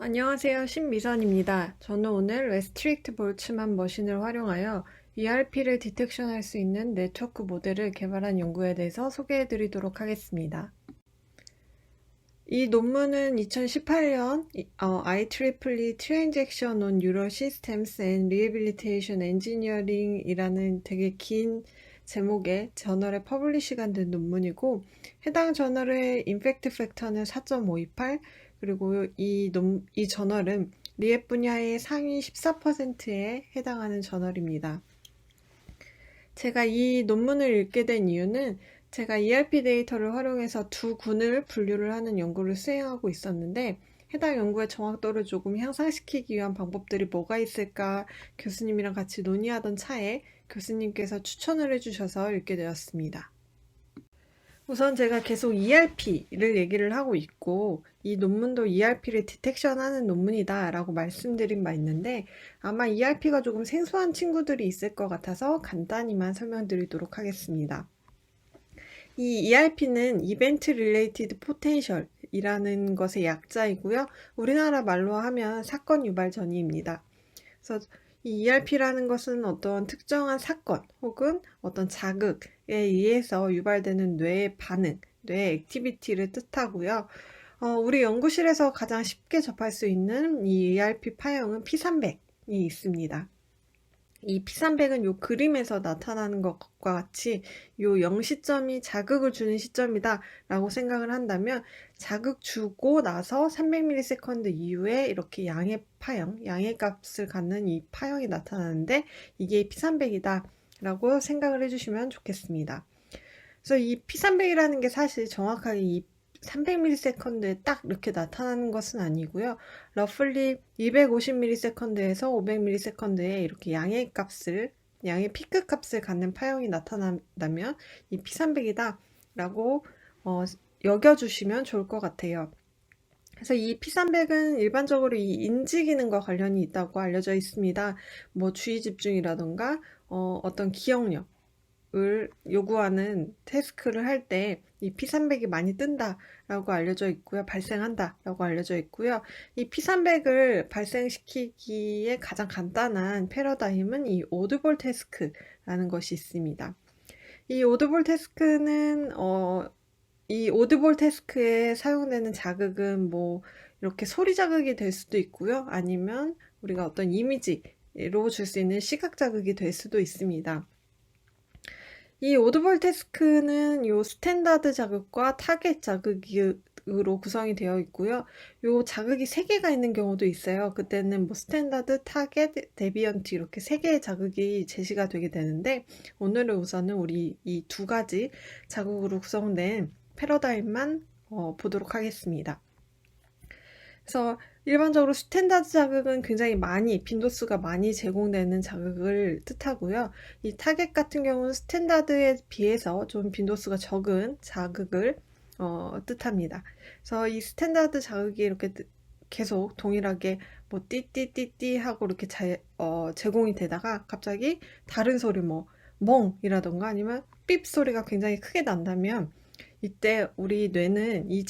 안녕하세요. 신미선입니다. 저는 오늘 레스트릭트 볼츠만 머신을 활용하여 ERP를 디텍션할 수 있는 네트워크 모델을 개발한 연구에 대해서 소개해 드리도록 하겠습니다. 이 논문은 2018년 IEEE Transaction on Neural Systems and Rehabilitation Engineering 이라는 되게 긴 제목의 저널에 퍼블리시가 된 논문이고, 해당 저널의 임팩트 팩터는 4.528, 그리고 이 저널은 리앱 분야의 상위 14%에 해당하는 저널입니다. 제가 이 논문을 읽게 된 이유는 제가 ERP 데이터를 활용해서 두 군을 분류를 하는 연구를 수행하고 있었는데, 해당 연구의 정확도를 조금 향상시키기 위한 방법들이 뭐가 있을까 교수님이랑 같이 논의하던 차에 교수님께서 추천을 해주셔서 읽게 되었습니다. 우선 제가 계속 ERP를 얘기를 하고 있고, 이 논문도 ERP를 디텍션하는 논문이다 라고 말씀드린 바 있는데, 아마 ERP가 조금 생소한 친구들이 있을 것 같아서 간단히만 설명드리도록 하겠습니다. 이 ERP는 Event Related Potential 이라는 것의 약자이고요. 우리나라 말로 하면 사건 유발 전이입니다. 그래서 이 ERP라는 것은 어떤 특정한 사건 혹은 어떤 자극에 의해서 유발되는 뇌의 반응, 뇌의 액티비티를 뜻하고요. 우리 연구실에서 가장 쉽게 접할 수 있는 이 ERP 파형은 P300이 있습니다. 이 P300은 요 그림에서 나타나는 것과 같이 요 0시점이 자극을 주는 시점이다 라고 생각을 한다면, 자극 주고 나서 300ms 이후에 이렇게 양의 파형, 양의 값을 갖는 이 파형이 나타나는데, 이게 P300이다 라고 생각을 해주시면 좋겠습니다. 그래서 이 P300이라는 게 사실 정확하게 이 300ms에 딱 이렇게 나타나는 것은 아니고요. 러플리 250ms에서 500ms에 이렇게 양의 피크 값을 갖는 파형이 나타난다면 이 P300이다 라고 여겨주시면 좋을 것 같아요. 그래서 이 P300은 일반적으로 이 인지 기능과 관련이 있다고 알려져 있습니다. 뭐 주의 집중이라던가 어떤 기억력 을 요구하는 태스크를 할 때 이 P300이 많이 뜬다라고 알려져 있고요. 발생한다라고 알려져 있고요. 이 P300을 발생시키기에 가장 간단한 패러다임은 이 오드볼 태스크라는 것이 있습니다. 이 오드볼 태스크는 이 오드볼 태스크에 사용되는 자극은 뭐 이렇게 소리 자극이 될 수도 있고요. 아니면 우리가 어떤 이미지로 줄 수 있는 시각 자극이 될 수도 있습니다. 이 오드볼 태스크는 요 스탠다드 자극과 타겟 자극으로 구성이 되어 있고요. 요 자극이 3개가 있는 경우도 있어요. 그때는 뭐 스탠다드, 타겟, 데비언트 이렇게 3개의 자극이 제시가 되게 되는데, 오늘은 우선은 우리 이 2가지 자극으로 구성된 패러다임만 보도록 하겠습니다. 그래서 일반적으로 스탠다드 자극은 굉장히 빈도수가 많이 제공되는 자극을 뜻하고요. 이 타겟 같은 경우는 스탠다드에 비해서 좀 빈도수가 적은 자극을 뜻합니다. 그래서 이 스탠다드 자극이 이렇게 계속 동일하게 뭐 띠띠띠띠 하고 이렇게 제공이 되다가 갑자기 다른 소리 뭐 멍이라던가 아니면 삐 소리가 굉장히 크게 난다면, 이때 우리 뇌는 이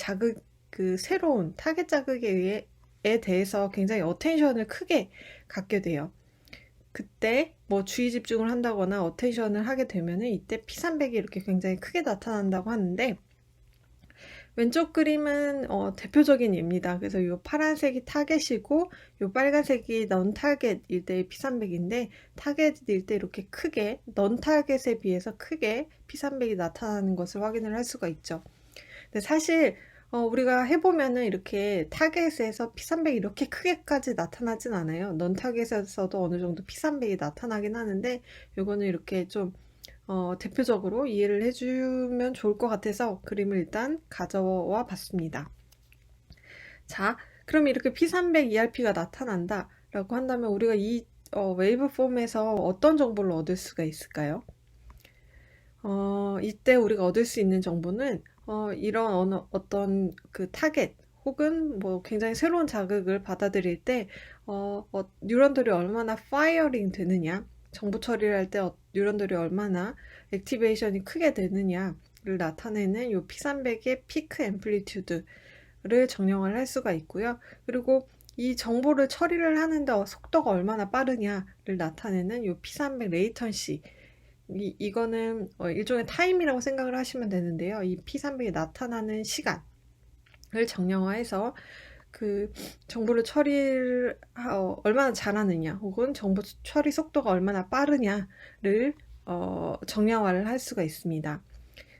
새로운 타겟 자극에 대해서 굉장히 어텐션을 크게 갖게 돼요. 그때 뭐 주의 집중을 한다거나 어텐션을 하게 되면은 이때 P300이 이렇게 굉장히 크게 나타난다고 하는데, 왼쪽 그림은 대표적인 예입니다. 그래서 이 파란색이 타겟이고 이 빨간색이 넌 타겟일 때의 P300인데, 타겟일 때 이렇게 크게, 넌 타겟에 비해서 크게 P300이 나타나는 것을 확인을 할 수가 있죠. 근데 사실 우리가 해보면은 이렇게 타겟에서 P300이 이렇게 크게까지 나타나진 않아요. 넌 타겟에서도 어느 정도 P300이 나타나긴 하는데, 이거는 이렇게 좀 대표적으로 이해를 해주면 좋을 것 같아서 그림을 일단 가져와 봤습니다. 자, 그럼 이렇게 P300 ERP가 나타난다 라고 한다면 우리가 이 웨이브 폼에서 어떤 정보를 얻을 수가 있을까요? 이때 우리가 얻을 수 있는 정보는 이런 어떤 그 타겟 혹은 뭐 굉장히 새로운 자극을 받아들일 때 뉴런들이 얼마나 파이어링 되느냐, 정보 처리를 할 때 뉴런들이 얼마나 액티베이션이 크게 되느냐를 나타내는 요 P300의 피크 앰플리튜드를 정령을 할 수가 있고요. 그리고 이 정보를 처리를 하는데 속도가 얼마나 빠르냐를 나타내는 이 P300 레이턴시, 이거는 일종의 타임이라고 생각을 하시면 되는데요. 이 P300이 나타나는 시간을 정량화해서 그 정보를 처리를 얼마나 잘하느냐, 혹은 정보 처리 속도가 얼마나 빠르냐를 정량화를 할 수가 있습니다.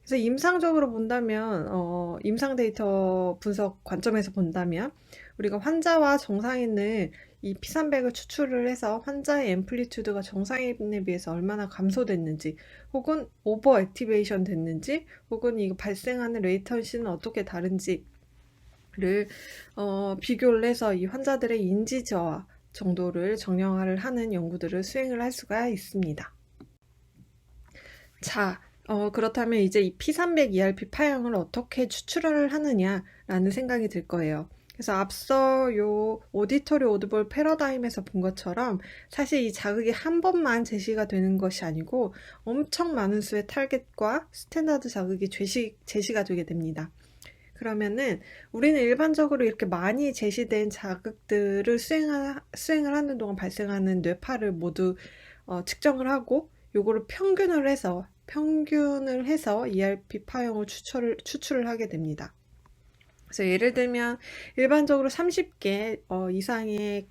그래서 임상적으로 본다면, 임상 데이터 분석 관점에서 본다면, 우리가 환자와 정상인을 이 P300을 추출을 해서 환자의 앰플리튜드가 정상인에 비해서 얼마나 감소됐는지, 혹은 오버 액티베이션 됐는지, 혹은 이거 발생하는 레이턴시는 어떻게 다른지를 비교를 해서 이 환자들의 인지 저하 정도를 정량화를 하는 연구들을 수행을 할 수가 있습니다. 자, 그렇다면 이제 이 P300 ERP 파형을 어떻게 추출을 하느냐라는 생각이 들 거예요. 그래서 앞서 요 오디터리 오드볼 패러다임에서 본 것처럼 사실 이 자극이 한 번만 제시가 되는 것이 아니고 엄청 많은 수의 타겟과 스탠다드 자극이 제시가 되게 됩니다. 그러면은 우리는 일반적으로 이렇게 많이 제시된 자극들을 수행을 하는 동안 발생하는 뇌파를 모두 측정을 하고 요거를 평균을 해서 ERP 파형을 추출을 하게 됩니다. 그래서 예를 들면 일반적으로 30개 이상의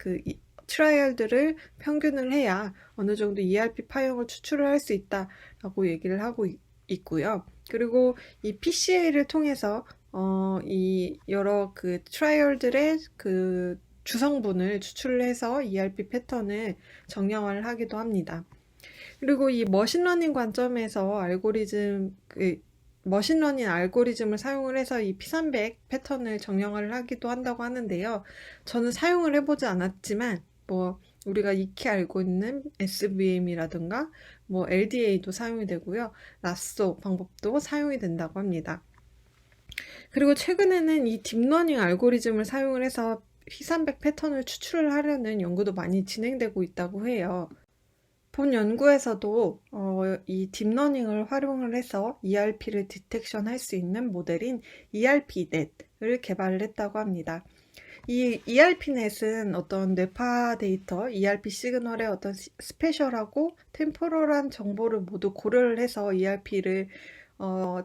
트라이얼들을 평균을 해야 어느 정도 ERP 파형을 추출을 할 수 있다라고 얘기를 하고 있고요. 그리고 이 PCA를 통해서 이 여러 트라이얼들의 주성분을 추출을 해서 ERP 패턴을 정량화를 하기도 합니다. 그리고 이 머신러닝 관점에서 머신러닝 알고리즘을 사용을 해서 이 P300 패턴을 정량화를 하기도 한다고 하는데요. 저는 사용을 해보지 않았지만, 우리가 익히 알고 있는 SVM이라든가, LDA도 사용이 되고요. 라쏘 방법도 사용이 된다고 합니다. 그리고 최근에는 이 딥러닝 알고리즘을 사용을 해서 P300 패턴을 추출을 하려는 연구도 많이 진행되고 있다고 해요. 본 연구에서도 이 딥러닝을 활용을 해서 ERP를 디텍션 할 수 있는 모델인 ERPNet을 개발을 했다고 합니다. 이 ERPNet은 어떤 뇌파 데이터, ERP 시그널의 어떤 스페셜하고 템포럴한 정보를 모두 고려를 해서 ERP를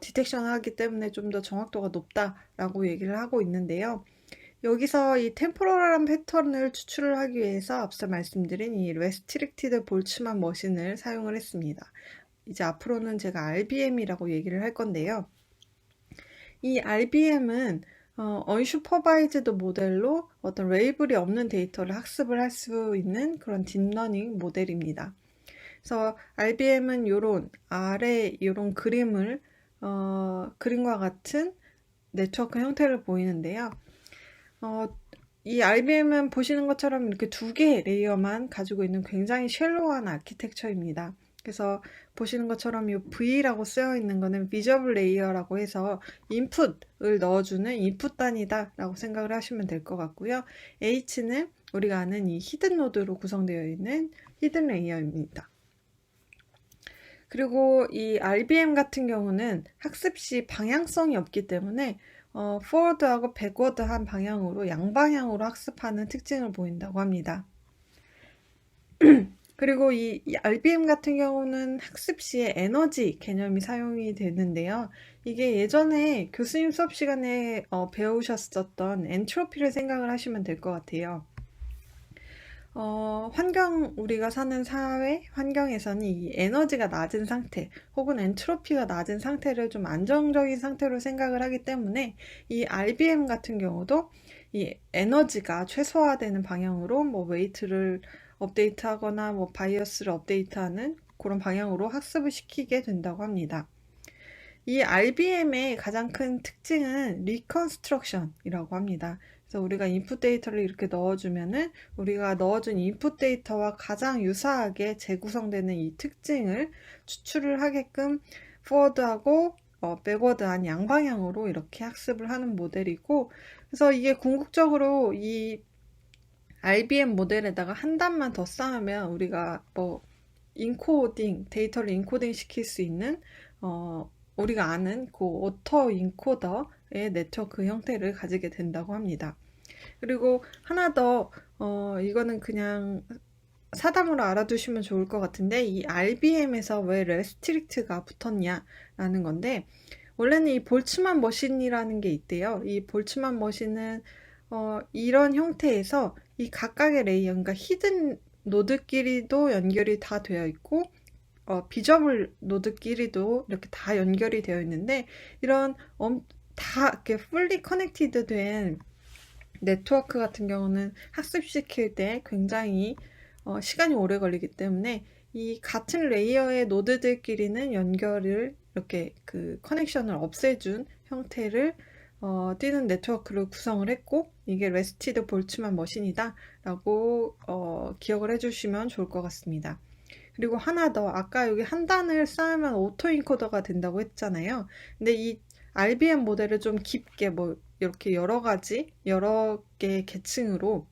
디텍션하기 때문에 좀 더 정확도가 높다라고 얘기를 하고 있는데요. 여기서 이 템포럴한 패턴을 추출을 하기 위해서 앞서 말씀드린 이 레스트릭티드 볼츠만 머신을 사용을 했습니다. 이제 앞으로는 제가 RBM이라고 얘기를 할 건데요. 이 RBM은 언슈퍼바이즈드 모델로 어떤 레이블이 없는 데이터를 학습을 할 수 있는 그런 딥러닝 모델입니다. 그래서 RBM은 아래 요런 그림과 같은 네트워크 형태를 보이는데요. 이 RBM은 보시는 것처럼 이렇게 두 개의 레이어만 가지고 있는 굉장히 쉘로우한 아키텍처입니다. 그래서 보시는 것처럼 이 V라고 쓰여 있는 거는 비저블 레이어라고 해서 인풋을 넣어주는 인풋 단위다 라고 생각을 하시면 될 것 같고요. H는 우리가 아는 이 히든 노드로 구성되어 있는 히든 레이어입니다. 그리고 이 RBM 같은 경우는 학습 시 방향성이 없기 때문에 포워드하고 백워드한 방향으로 양방향으로 학습하는 특징을 보인다고 합니다. 그리고 이 RBM 같은 경우는 학습 시에 에너지 개념이 사용이 되는데요. 이게 예전에 교수님 수업 시간에 배우셨었던 엔트로피를 생각을 하시면 될 것 같아요. 우리가 사는 사회 환경에서는 이 에너지가 낮은 상태 혹은 엔트로피가 낮은 상태를 좀 안정적인 상태로 생각을 하기 때문에 이 RBM 같은 경우도 이 에너지가 최소화되는 방향으로 웨이트를 업데이트하거나 바이어스를 업데이트하는 그런 방향으로 학습을 시키게 된다고 합니다. 이 RBM의 가장 큰 특징은 리컨스트럭션이라고 합니다. 그래서 우리가 인풋 데이터를 이렇게 넣어주면은 우리가 넣어준 인풋 데이터와 가장 유사하게 재구성되는 이 특징을 추출을 하게끔 포워드하고 백워드한 양방향으로 이렇게 학습을 하는 모델이고, 그래서 이게 궁극적으로 이 RBM 모델에다가 한 단만 더 쌓으면 우리가 데이터를 인코딩 시킬 수 있는 우리가 아는 오토 인코더의 네트워크 형태를 가지게 된다고 합니다. 그리고 하나 더, 이거는 그냥 사담으로 알아두시면 좋을 것 같은데, 이 RBM에서 왜 레스트릭트가 붙었냐라는 건데, 원래는 이 볼츠만 머신이라는 게 있대요. 이 볼츠만 머신은 이런 형태에서 이 각각의 레이어, 그러니까 히든 노드끼리도 연결이 다 되어 있고, 비저블 노드끼리도 이렇게 다 연결이 되어 있는데, 이런 다 이렇게 풀리 커넥티드 된 네트워크 같은 경우는 학습시킬 때 굉장히 시간이 오래 걸리기 때문에 이 같은 레이어의 노드들끼리는 연결을 이렇게 그 커넥션을 없애준 형태를 띄는 네트워크를 구성을 했고, 이게 레스티드 볼츠만 머신이다 라고 기억을 해주시면 좋을 것 같습니다. 그리고 하나 더, 아까 여기 한 단을 쌓으면 오토 인코더가 된다고 했잖아요. 근데 이 RBM 모델을 좀 깊게 뭐 이렇게 여러 개 계층으로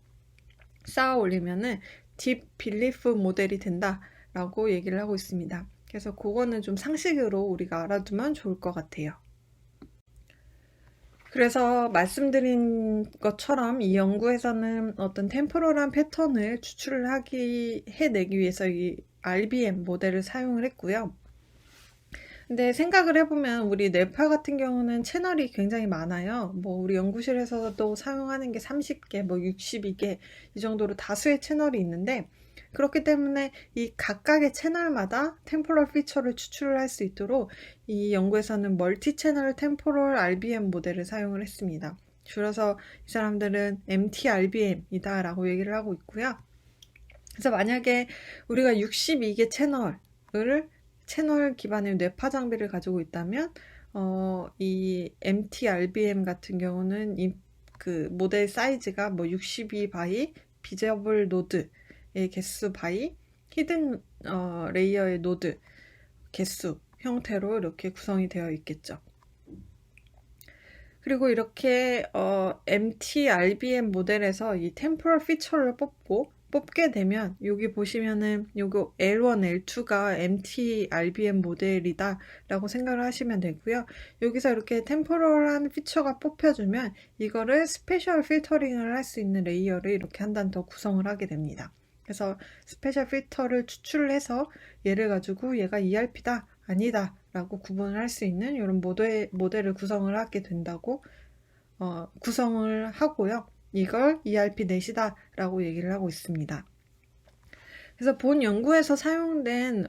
쌓아 올리면은 딥 빌리프 모델이 된다라고 얘기를 하고 있습니다. 그래서 그거는 좀 상식으로 우리가 알아두면 좋을 것 같아요. 그래서 말씀드린 것처럼 이 연구에서는 어떤 템포럴한 패턴을 해내기 위해서 이 RBM 모델을 사용을 했고요. 근데 생각을 해보면 우리 뇌파 같은 경우는 채널이 굉장히 많아요. 뭐 우리 연구실에서도 사용하는 게 30개, 뭐 62개 이 정도로 다수의 채널이 있는데, 그렇기 때문에 이 각각의 채널마다 템포럴 피처를 추출을 할 수 있도록 이 연구에서는 멀티 채널 템포럴 RBM 모델을 사용을 했습니다. 줄여서 이 사람들은 MTRBM이다 라고 얘기를 하고 있고요. 그래서 만약에 우리가 62개 채널 기반의 뇌파 장비를 가지고 있다면 이 MTRBM 같은 경우는 그 모델 사이즈가 뭐 62바이, 비저블 노드의 개수 바이, 히든 레이어의 노드 개수 형태로 이렇게 구성이 되어 있겠죠. 그리고 이렇게 MTRBM 모델에서 이 템포럴 피처를 뽑게 되면 여기 보시면은 요거 L1, L2가 MTRBM 모델이다 라고 생각을 하시면 되고요. 여기서 이렇게 템포럴한 피처가 뽑혀주면 이거를 스페셜 필터링을 할 수 있는 레이어를 이렇게 한 단 더 구성을 하게 됩니다. 그래서 스페셜 필터를 추출을 해서 얘를 가지고 얘가 ERP다 아니다 라고 구분을 할 수 있는 이런 모델을 구성을 하게 된다고 구성을 하고요. 이걸 ERP 넷이다 라고 얘기를 하고 있습니다. 그래서 본 연구에서 사용된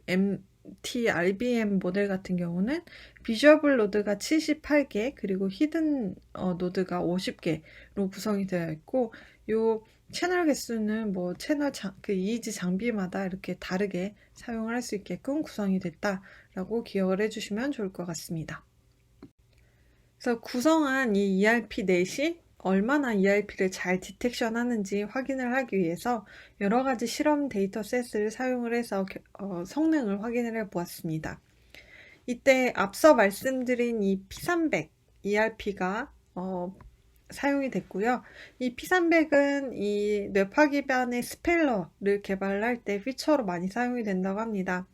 MTRBM 모델 같은 경우는 비저블 노드가 78개 그리고 히든 노드가 50개로 구성이 되어 있고, 요 채널 개수는 뭐 그 EEG 장비마다 이렇게 다르게 사용을 할 수 있게끔 구성이 됐다라고 기억을 해주시면 좋을 것 같습니다. 그래서 구성한 이 ERP 넷이 얼마나 ERP를 잘 디텍션 하는지 확인을 하기 위해서 여러 가지 실험 데이터셋을 사용을 해서 성능을 확인을 해 보았습니다. 이때 앞서 말씀드린 이 P300 ERP가 사용이 됐고요. 이 P300은 이 뇌파 기반의 스펠러를 개발할 때 피처로 많이 사용이 된다고 합니다.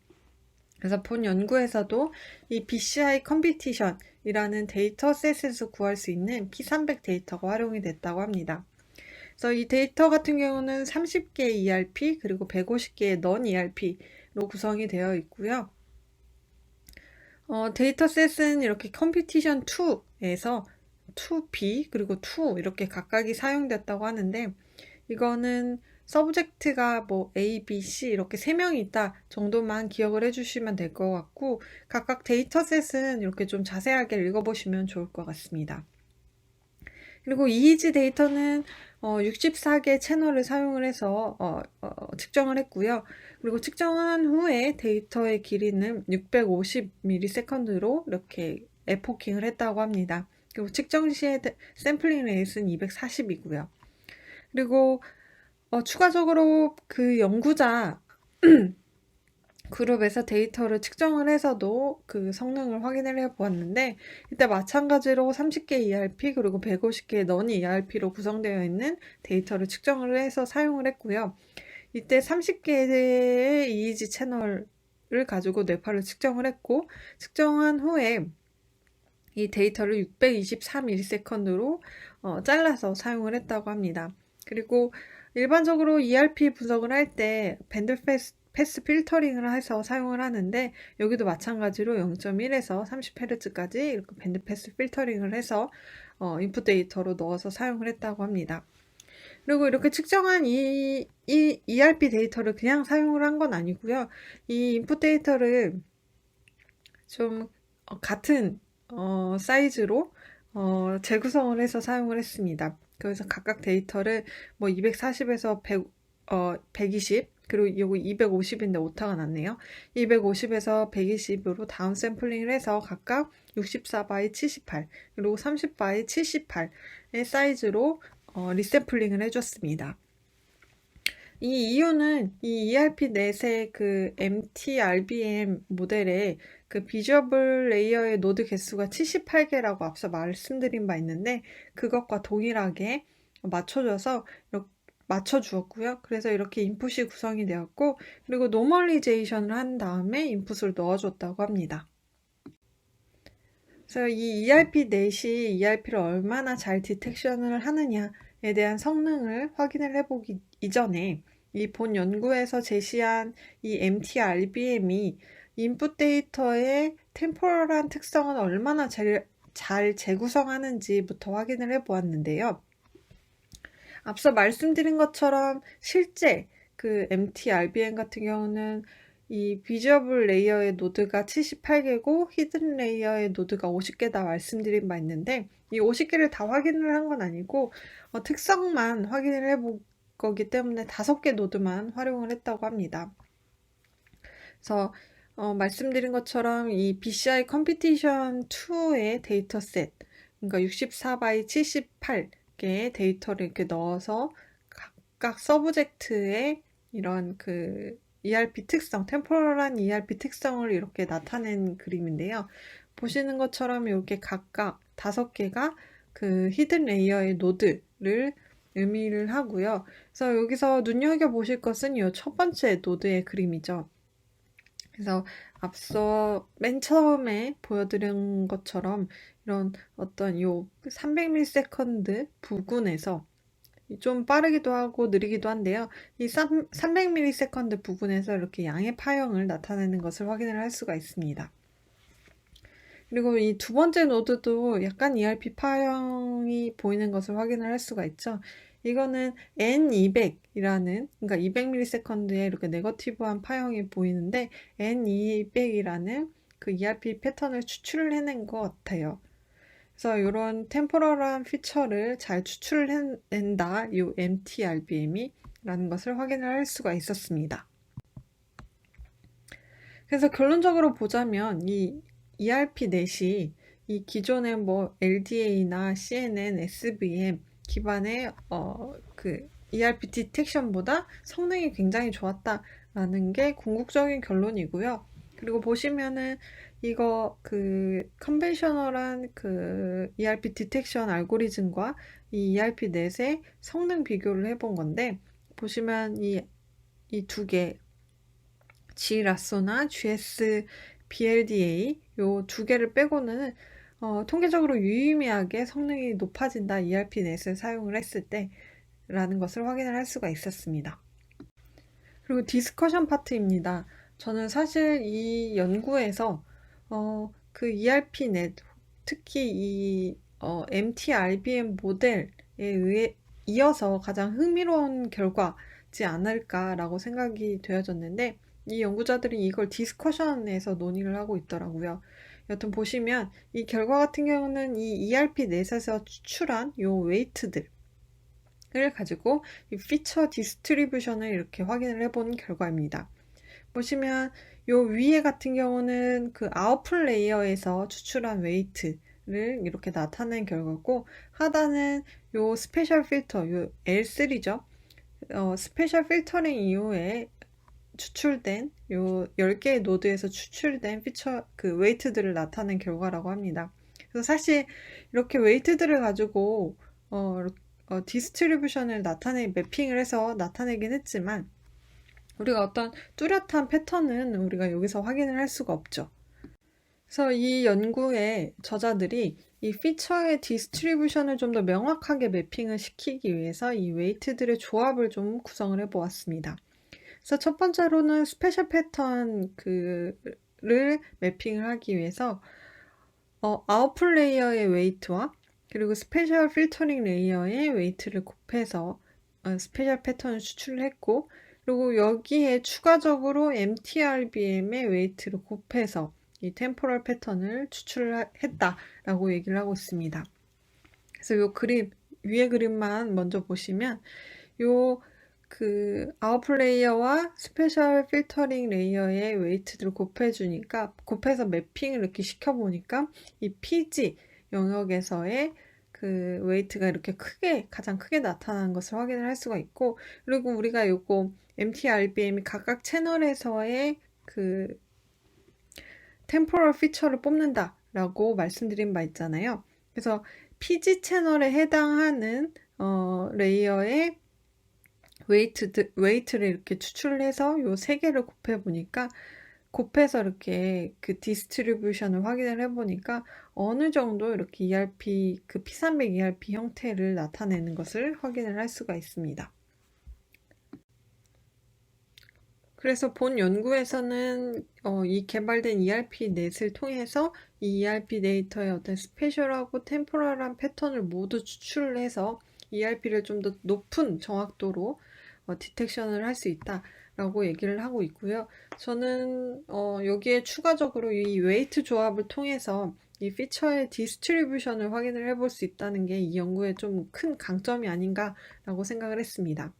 그래서 본 연구에서도 이 BCI 컴피티션이라는 데이터셋에서 구할 수 있는 P300 데이터가 활용이 됐다고 합니다. 그래서 이 데이터 같은 경우는 30개의 ERP 그리고 150개의 넌 ERP로 구성이 되어 있고요. 데이터셋은 이렇게 컴피티션 2에서 2B 그리고 2 이렇게 각각이 사용됐다고 하는데, 이거는 서브젝트가 뭐 A, B, C 이렇게 3명이 있다 정도만 기억을 해주시면 될 것 같고, 각각 데이터셋은 이렇게 좀 자세하게 읽어보시면 좋을 것 같습니다. 그리고 EEG 데이터는 64개 채널을 사용을 해서 측정을 했고요. 그리고 측정한 후에 데이터의 길이는 650ms로 이렇게 에포킹을 했다고 합니다. 그리고 측정 시에 샘플링 레이스는 240이고요. 그리고 추가적으로 그 연구자 그룹에서 데이터를 측정을 해서도 그 성능을 확인을 해 보았는데, 이때 마찬가지로 30개 ERP 그리고 150개의 넌 ERP로 구성되어 있는 데이터를 측정을 해서 사용을 했고요. 이때 30개의 EEG 채널을 가지고 뇌파를 측정을 했고, 측정한 후에 이 데이터를 624ms로 잘라서 사용을 했다고 합니다. 그리고 일반적으로 ERP 분석을 할 때 밴드 패스 필터링을 해서 사용을 하는데 여기도 마찬가지로 0.1에서 30Hz까지 이렇게 밴드 패스 필터링을 해서 인풋 데이터로 넣어서 사용을 했다고 합니다. 그리고 이렇게 측정한 이 ERP 데이터를 그냥 사용을 한 건 아니고요. 이 인풋 데이터를 좀 같은 사이즈로 재구성을 해서 사용을 했습니다. 그래서 각각 데이터를 뭐 240에서 120 그리고 요거 250인데 오타가 났네요. 250에서 120으로 다운 샘플링을 해서 각각 64 x 78 그리고 30 x 78의 사이즈로 리샘플링을 해줬습니다. 이 이유는 이 ERP4의 그 MTRBM 모델의 그 비주얼 레이어의 노드 개수가 78개라고 앞서 말씀드린 바 있는데 그것과 동일하게 맞춰주었고요. 그래서 이렇게 인풋이 구성이 되었고 그리고 노멀리제이션을 한 다음에 인풋을 넣어줬다고 합니다. 그래서 이 ERP4이 ERP를 얼마나 잘 디텍션을 하느냐에 대한 성능을 확인을 해보기 이전에 이 본 연구에서 제시한 이 MTRBM이 인풋 데이터의 템포럴한 특성은 얼마나 잘 재구성하는지부터 확인을 해보았는데요. 앞서 말씀드린 것처럼 실제 그 MTRBM 같은 경우는 이 비주얼 레이어의 노드가 78개고 히든 레이어의 노드가 50개다 말씀드린 바 있는데 이 50개를 다 확인을 한 건 아니고 특성만 확인을 해볼 거기 때문에 5개 노드만 활용을 했다고 합니다. 그래서 말씀드린 것처럼 이 BCI 컴피티션 2의 데이터셋 그러니까 64 x 78개의 데이터를 이렇게 넣어서 각각 서브젝트의 이런 그 ERP 특성, 템포럴한 ERP 특성을 이렇게 나타낸 그림인데요. 보시는 것처럼 이렇게 각각 5개가 그 히든 레이어의 노드를 의미를 하고요. 그래서 여기서 눈여겨보실 것은 이 첫 번째 노드의 그림이죠. 그래서 앞서 맨 처음에 보여드린 것처럼 이런 어떤 요 300ms 부근에서 좀 빠르기도 하고 느리기도 한데요. 이 300ms 부분에서 이렇게 양의 파형을 나타내는 것을 확인을 할 수가 있습니다. 그리고 이 두 번째 노드도 약간 ERP 파형이 보이는 것을 확인을 할 수가 있죠. 이거는 N200이라는 그러니까 200ms에 이렇게 네거티브한 파형이 보이는데 N200이라는 그 ERP 패턴을 추출을 해낸 것 같아요. 그래서 이런 템포럴한 피처를 잘 추출을 해낸다. 이 MTRBM이 라는 것을 확인을 할 수가 있었습니다. 그래서 결론적으로 보자면 이 ERP4이 이 기존의 뭐 LDA나 CNN, SVM 기반의 그 ERP 디텍션보다 성능이 굉장히 좋았다라는 게 궁극적인 결론이고요. 그리고 보시면은 이거 그 컨벤셔널한 그 ERP 디텍션 알고리즘과 이 ERP4의 성능 비교를 해본 건데 보시면 이 두 개 G라소나 GS BLDA 요 두 개를 빼고는 통계적으로 유의미하게 성능이 높아진다 ERP넷을 사용을 했을 때 라는 것을 확인을 할 수가 있었습니다. 그리고 디스커션 파트입니다. 저는 사실 이 연구에서 그 ERP넷 특히 이 MTRBM 모델에 의해 이어서 가장 흥미로운 결과지 않을까라고 생각이 되어졌는데 이 연구자들이 이걸 디스커션에서 논의를 하고 있더라고요. 여튼 보시면 이 결과 같은 경우는 이 ERP넷에서 추출한 요 웨이트들을 가지고 이 피처 디스트리뷰션을 이렇게 확인을 해본 결과입니다. 보시면 요 위에 같은 경우는 그 아웃풋 레이어에서 추출한 웨이트를 이렇게 나타낸 결과고 하단은 요 스페셜 필터, 요 L3죠. 스페셜 필터링 이후에 추출된 요 10개의 노드에서 추출된 피처 그 웨이트들을 나타낸 결과라고 합니다. 그래서 사실 이렇게 웨이트들을 가지고 디스트리뷰션을 매핑을 해서 나타내긴 했지만 우리가 어떤 뚜렷한 패턴은 우리가 여기서 확인을 할 수가 없죠. 그래서 이 연구의 저자들이 이 피처의 디스트리뷰션을 좀 더 명확하게 매핑을 시키기 위해서 이 웨이트들의 조합을 좀 구성을 해 보았습니다. 그래서 첫 번째로는 스페셜 패턴 를 매핑을 하기 위해서 아웃풋 레이어의 웨이트와 그리고 스페셜 필터링 레이어의 웨이트를 곱해서 스페셜 패턴을 추출을 했고, 그리고 여기에 추가적으로 MTRBM의 웨이트를 곱해서 이 템포럴 패턴을 추출을 했다라고 얘기를 하고 있습니다. 그래서 요 그림, 위에 그림만 먼저 보시면 요 아웃풋 레이어와 스페셜 필터링 레이어의 웨이트들을 곱해서 매핑을 이렇게 시켜보니까 이 PG 영역에서의 그 웨이트가 이렇게 가장 크게 나타나는 것을 확인을 할 수가 있고, 그리고 우리가 요거 MTRBM이 각각 채널에서의 그 템포럴 피처를 뽑는다라고 말씀드린 바 있잖아요. 그래서 PG 채널에 해당하는 레이어의 웨이트를 이렇게 추출을 해서 요 세 개를 곱해서 이렇게 그 디스트리뷰션을 확인을 해보니까 어느 정도 이렇게 ERP, 그 P300 ERP 형태를 나타내는 것을 확인을 할 수가 있습니다. 그래서 본 연구에서는 이 개발된 ERP 넷을 통해서 이 ERP 데이터의 어떤 스페셜하고 템포럴한 패턴을 모두 추출을 해서 ERP를 좀 더 높은 정확도로 디텍션을 할 수 있다라고 얘기를 하고 있고요. 저는 여기에 추가적으로 이 웨이트 조합을 통해서 이 피처의 디스트리뷰션을 확인을 해볼 수 있다는 게 이 연구의 좀 큰 강점이 아닌가라고 생각을 했습니다.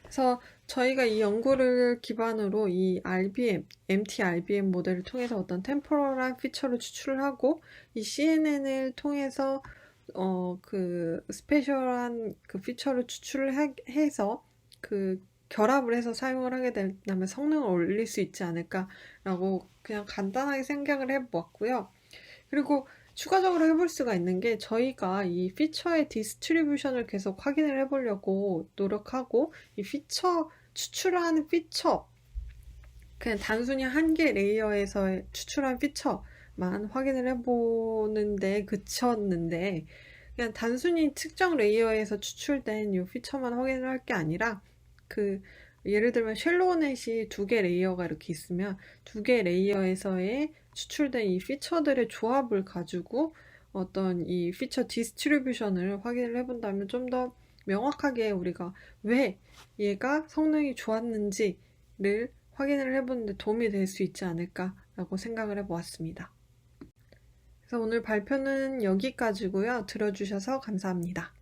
그래서 저희가 이 연구를 기반으로 이 MT-RBM 모델을 통해서 어떤 템포럴한 피처를 추출을 하고, 이 CNN을 통해서 그 스페셜한 그 피처를 추출을 해서 그 결합을 해서 사용을 하게 된다면 성능을 올릴 수 있지 않을까라고 그냥 간단하게 생각을 해보았고요. 그리고 추가적으로 해볼 수가 있는 게, 저희가 이 피처의 디스트리뷰션을 계속 확인을 해보려고 노력하고, 이 추출하는 피처, 그냥 단순히 한 개 레이어에서 추출한 피처만 확인을 해보는데 그쳤는데, 그냥 단순히 특정 레이어에서 추출된 이 피처만 확인을 할 게 아니라, 예를 들면 쉘로우넷이 2개 레이어가 이렇게 있으면 2개 레이어에서의 추출된 이 피처들의 조합을 가지고 어떤 이 피처 디스트리뷰션을 확인을 해본다면 좀 더 명확하게 우리가 왜 얘가 성능이 좋았는지를 확인을 해보는데 도움이 될 수 있지 않을까라고 생각을 해보았습니다. 그래서 오늘 발표는 여기까지고요. 들어주셔서 감사합니다.